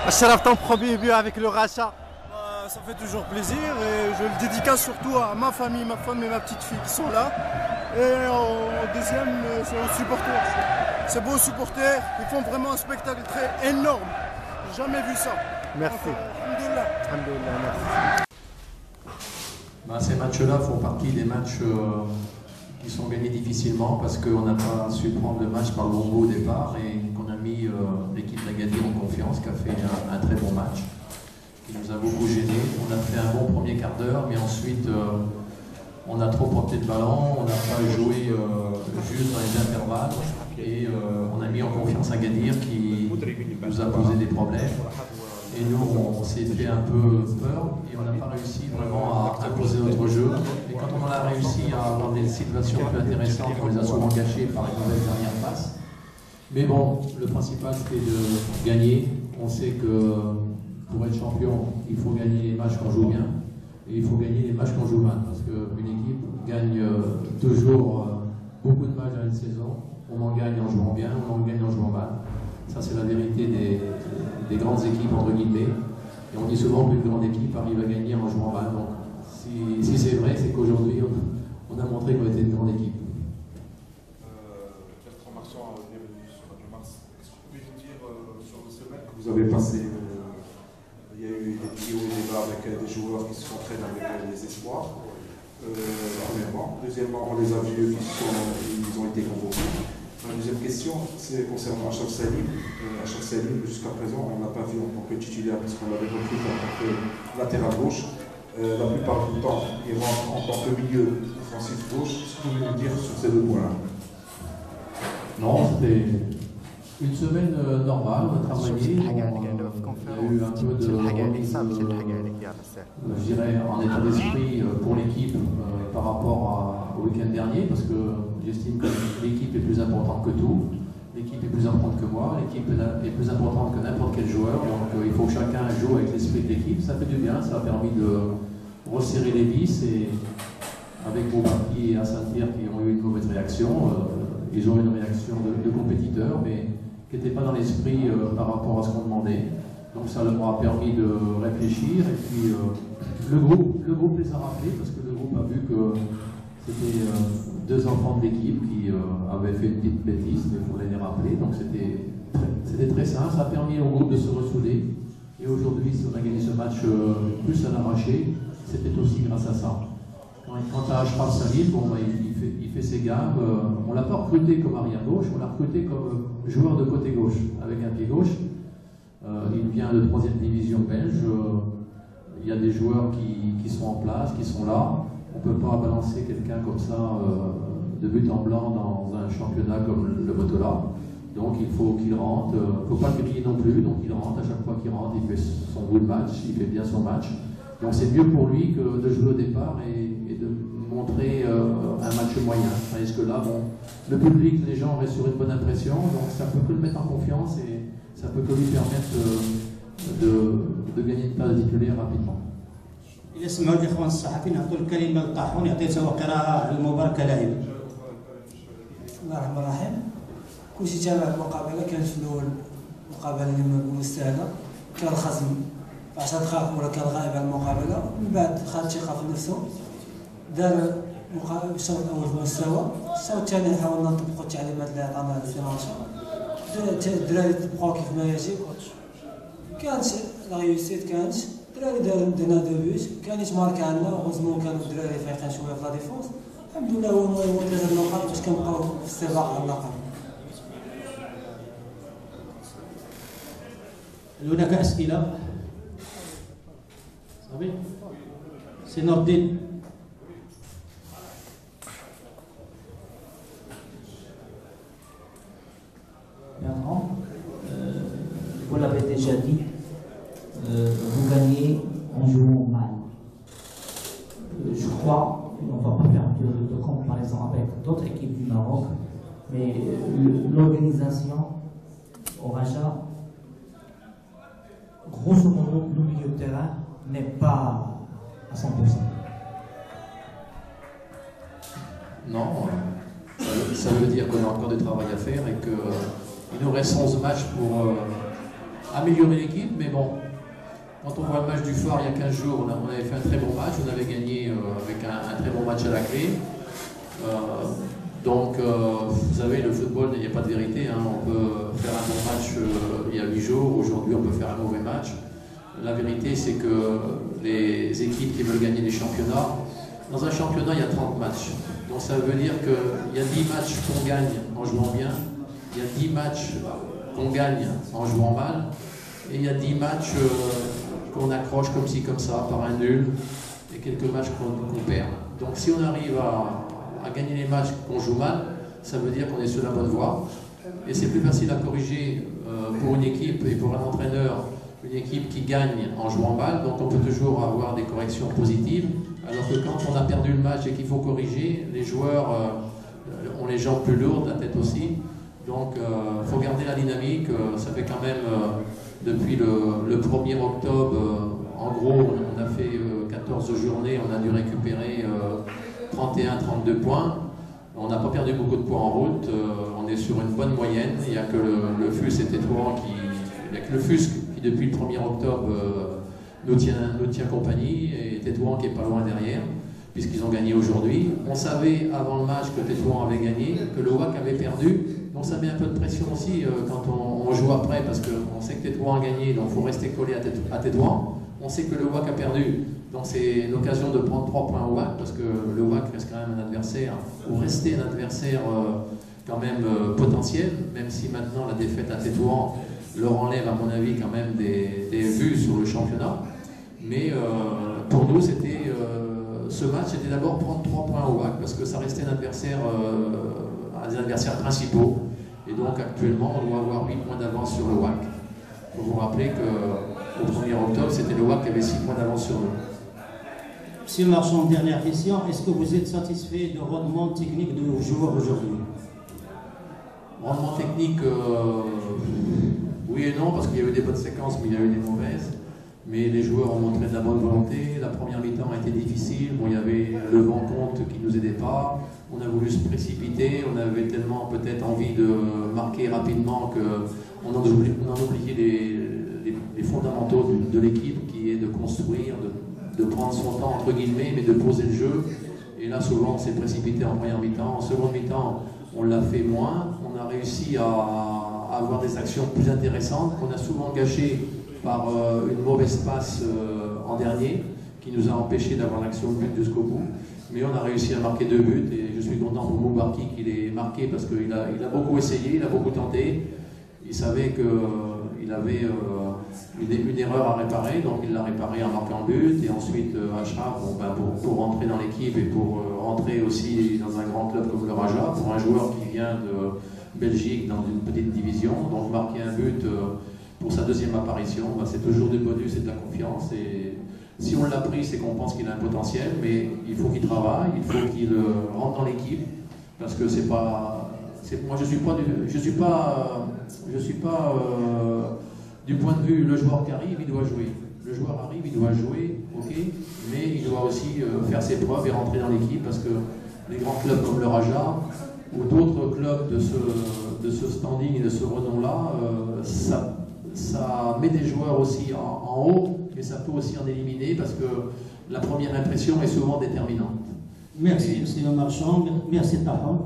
Achraf, ton premier but avec le rachat. Ça fait toujours plaisir et je le dédicace surtout à ma famille, ma femme et ma petite fille qui sont là. Et en deuxième, c'est aux supporters. C'est beau aux supporters, ils font vraiment un spectacle très énorme. J'ai jamais vu ça. Merci. Alhamdoulilah. Alhamdoulilah, merci. Ces matchs-là font partie des matchs qui sont gagnés difficilement parce qu'on n'a pas su prendre le match par le bon bout au départ et qu'on a mis l'équipe d'Agadir en confiance, qui a fait un très bon match, qui nous a beaucoup gênés. On a fait un bon premier quart d'heure, mais ensuite on a trop porté le ballon, on n'a pas joué juste dans les intervalles et on a mis en confiance Agadir qui nous a posé des problèmes. Et nous, on s'est fait un peu peur et on n'a pas réussi vraiment à imposer notre jeu. Et quand on a réussi à avoir des situations plus intéressantes, on les a souvent gâchées par les nouvelles dernières passes. Mais bon, le principal c'était de gagner. On sait que pour être champion, il faut gagner les matchs qu'on joue bien et il faut gagner les matchs qu'on joue mal. Parce qu'une équipe gagne toujours beaucoup de matchs dans une saison. On en gagne en jouant bien, on en gagne en jouant mal. Ça, c'est la vérité des grandes équipes, entre guillemets. Et on dit souvent qu'une grande équipe arrive à gagner en jouant mal. Donc, si c'est vrai, c'est qu'aujourd'hui, on a montré qu'on était une grande équipe. Bertrand Marchand, bienvenue sur Radio Mars. Qu'est-ce que vous pouvez nous dire sur le semaine que vous avez passé? Il y a eu des vidéos et débats avec des joueurs qui s'entraînent avec les espoirs. Premièrement. Deuxièmement, on les a vus, ils ont été convoqués. La deuxième question, c'est concernant Achraf Salim. Achraf Salim, jusqu'à présent, on ne l'a pas vu en tant que titulaire parce qu'on l'avait recruté en tant que latéral gauche. La plupart du temps, il rentre en tant que milieu offensif gauche. Qu'est-ce que vous pouvez nous dire sur ces deux points-là? Non, c'était une semaine normale, on a travaillé. Il y a eu un peu de remise, je dirais, en état d'esprit pour l'équipe par rapport au week-end dernier, parce que j'estime que l'équipe est plus importante que tout. L'équipe est plus importante que moi, l'équipe est plus importante que n'importe quel joueur. Donc il faut que chacun joue avec l'esprit de l'équipe. Ça fait du bien, ça a permis de resserrer les vis. Et avec Boubaki et Assantir qui ont eu une mauvaise réaction, ils ont eu une réaction de compétiteurs, mais qui n'était pas dans l'esprit par rapport à ce qu'on demandait. Donc ça leur a permis de réfléchir. Et puis le groupe les a rappelés parce que le groupe a vu que c'était deux enfants de l'équipe qui avaient fait une petite bêtise, mais il fallait les rappeler. Donc c'était très simple, ça a permis au groupe de se ressouder. Et aujourd'hui, si on a gagné ce match plus à l'arraché, c'était aussi grâce à ça. Quant à Achraf Salim, bon, il fait ses gammes. On ne l'a pas recruté comme arrière gauche, on l'a recruté comme joueur de côté gauche, avec un pied gauche. Il vient de 3e division belge. Il y a des joueurs qui sont en place, qui sont là. On ne peut pas balancer quelqu'un comme ça de but en blanc dans un championnat comme le Motola. Donc il faut qu'il rentre. Il ne faut pas le griller non plus. Donc il rentre. À chaque fois qu'il rentre, il fait son bout de match. Il fait bien son match. Donc c'est mieux pour lui que de jouer au départ et de montrer un match moyen. Parce que là, bon, le public, les gens restent sur une bonne impression. Donc ça peut que le mettre en confiance et ça peut que lui permettre de gagner une place de titulaire rapidement. إذا سمعوا الإخوان الصحفيين نعطوا الكلمة للطاحون يعطي سوا قراءة على المباراة كلاعب. بسم الله الرحمن الرحيم. كلشي تابع المقابلة، كانت في الأول مقابلة اللي ما مستاهلة، كان الخصم 10 دقائق ولا كان غائب على المقابلة، من بعد خد ثقة في نفسه، دار الشوط الأول في مستوى، الشوط الثاني حاولنا نطبقوا التعليمات اللي عطانا الفرنسا، الدراري طبقوها كيف ما يجب، كانت لا ريوسيت كانت. الدراري درنا دو بوت، كان يتماركا عندنا، غوزمون كانوا الدراري فايقين شويه في لا ديفونس، الحمد لله هو 3 النقاط باش كنبقاو في السباق على اللقب. هل هناك أسئلة؟ صافي؟ سي نور الدين. Bertrand, vous l'avez déjà dit, vous gagnez en jouant mal. Je crois, on ne va pas faire de comparaison avec d'autres équipes du Maroc, mais l'organisation au Raja, grosso modo, le milieu de terrain n'est pas à 100%. Non, ça veut dire qu'on a encore du travail à faire et qu'il nous reste 11 matchs pour améliorer l'équipe, mais bon, quand on voit le match du Phare il y a 15 jours, on avait fait un très bon match, on avait gagné avec un très bon match à la clé. Donc, vous savez, le football, il n'y a pas de vérité, hein. On peut faire un bon match il y a 8 jours, aujourd'hui on peut faire un mauvais match. La vérité, c'est que les équipes qui veulent gagner les championnats, dans un championnat, il y a 30 matchs. Donc ça veut dire qu'il y a 10 matchs qu'on gagne en jouant bien, il y a 10 matchs qu'on gagne en jouant mal, et il y a 10 matchs qu'on accroche comme ci, comme ça, par un nul, et quelques matchs qu'on perd. Donc si on arrive à gagner les matchs qu'on joue mal, ça veut dire qu'on est sur la bonne voie. Et c'est plus facile à corriger pour une équipe et pour un entraîneur, une équipe qui gagne en jouant mal, donc on peut toujours avoir des corrections positives, alors que quand on a perdu le match et qu'il faut corriger, les joueurs ont les jambes plus lourdes, la tête aussi, donc il faut garder la dynamique. Ça fait quand même, depuis le 1er octobre, en gros, on a fait 14 journées, on a dû récupérer 31-32 points. On n'a pas perdu beaucoup de points en route, on est sur une bonne moyenne. Il n'y a que le FUS et Tétouan il y a que le FUS qui depuis le 1er octobre nous tient compagnie, et Tétouan qui est pas loin derrière, puisqu'ils ont gagné aujourd'hui. On savait avant le match que Tétouan avait gagné, que le WAC avait perdu, donc ça met un peu de pression aussi quand on joue après, parce qu'on sait que Tétouan a gagné, donc il faut rester collé à Tétouan. On sait que le WAC a perdu, donc c'est l'occasion de prendre 3 points au WAC, parce que le WAC reste quand même un adversaire, ou rester un adversaire quand même potentiel, même si maintenant la défaite à Tétouan leur enlève, à mon avis, quand même des vues sur le championnat. Mais pour nous, c'était ce match, c'était d'abord prendre 3 points au WAC, parce que ça restait un adversaire, un des adversaires principaux. Et donc actuellement, on doit avoir 8 points d'avance sur le WAC. Il faut vous rappeler qu'au 1er octobre, c'était le WAC qui avait 6 points d'avance sur nous. Monsieur Marchand, dernière question. Est-ce que vous êtes satisfait du rendement technique de vos joueurs aujourd'hui? Rendement technique, oui et non, parce qu'il y a eu des bonnes séquences, mais il y a eu des mauvaises. Mais les joueurs ont montré de la bonne volonté. La première mi-temps a été difficile. Bon, il y avait le vent contre qui ne nous aidait pas. On a voulu se précipiter. On avait tellement peut-être envie de marquer rapidement qu'on en oubliait les fondamentaux de l'équipe, qui est de construire, de prendre son temps entre guillemets, mais de poser le jeu. Et là, souvent, on s'est précipité en première mi-temps. En seconde mi-temps, on l'a fait moins. On a réussi à avoir des actions plus intéressantes qu'on a souvent gâchées par une mauvaise passe en dernier, qui nous a empêché d'avoir l'action de but jusqu'au bout. Mais on a réussi à marquer 2 buts, et je suis content pour Moubarki qu'il ait marqué, parce qu'il a beaucoup essayé, il a beaucoup tenté. Il savait qu'il avait une erreur à réparer, donc il l'a réparé en marquant but. Et ensuite, Achraf, pour rentrer dans l'équipe et pour rentrer aussi dans un grand club comme le Raja, pour un joueur qui vient de Belgique dans une petite division, donc marquer un but pour sa deuxième apparition, c'est toujours du bonus et de la confiance. Et si on l'a pris, c'est qu'on pense qu'il a un potentiel, mais il faut qu'il travaille, il faut qu'il rentre dans l'équipe, parce que c'est pas... Moi, je suis pas du point de vue, le joueur qui arrive, il doit jouer. Le joueur arrive, il doit jouer, ok, mais il doit aussi faire ses preuves et rentrer dans l'équipe, parce que les grands clubs comme le Raja ou d'autres clubs de ce standing et de ce renom-là, ça met des joueurs aussi en haut, mais ça peut aussi en éliminer, parce que la première impression est souvent déterminante. Merci, M. Marchand. Merci, Taha.